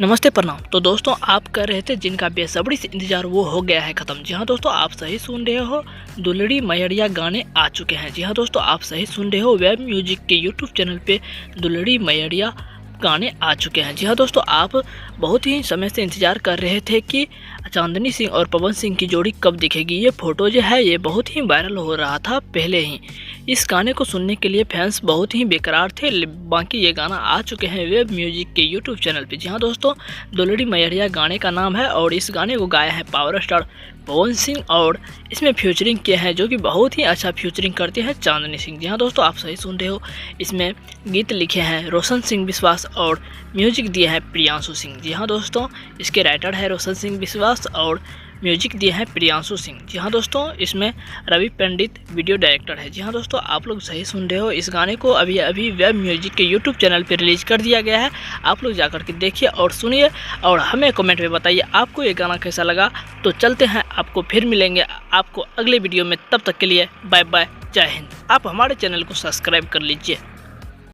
नमस्ते प्रणाम। तो दोस्तों आप कर रहे थे जिनका बेसब्री से इंतजार वो हो गया है खत्म। जी हाँ दोस्तों, आप सही सुन रहे हो, दुलड़ी मैयरिया गाने आ चुके हैं। जी हाँ दोस्तों, आप सही सुन रहे हो, वेब म्यूजिक के यूट्यूब चैनल पे दुलड़ी मैयरिया गाने आ चुके हैं। जी हाँ दोस्तों, आप बहुत ही समय से इंतजार कर रहे थे कि चांदनी सिंह और पवन सिंह की जोड़ी कब दिखेगी। ये फोटो जो है ये बहुत ही वायरल हो रहा था पहले ही। इस गाने को सुनने के लिए फैंस बहुत ही बेकरार थे। बाकी ये गाना आ चुके हैं वेब म्यूजिक के यूट्यूब चैनल पे। जी हाँ दोस्तों, दुलड़ी मैयरिया गाने का नाम है और इस गाने को गाया है पावर स्टार पवन सिंह और इसमें फ्यूचरिंग किया है, जो कि बहुत ही अच्छा फ्यूचरिंग करते हैं चांदनी सिंह। जी हाँ दोस्तों, आप सही सुन रहे हो, इसमें गीत लिखे हैं रोशन सिंह विश्वास और म्यूजिक दिया है प्रियांशु सिंह। जी हाँ दोस्तों, इसके राइटर है रोशन सिंह विश्वास और म्यूजिक दिया है प्रियांशु सिंह। जी हाँ दोस्तों, इसमें रवि पंडित वीडियो डायरेक्टर है। जी हाँ दोस्तों, आप लोग सही सुन रहे हो, इस गाने को अभी अभी वेब म्यूजिक के यूट्यूब चैनल पर रिलीज कर दिया गया है। आप लोग जाकर के देखिए और सुनिए और हमें कमेंट में बताइए आपको ये गाना कैसा लगा। तो चलते हैं, आपको फिर मिलेंगे आपको अगले वीडियो में। तब तक के लिए बाय बाय, जय हिंद। आप हमारे चैनल को सब्सक्राइब कर लीजिए।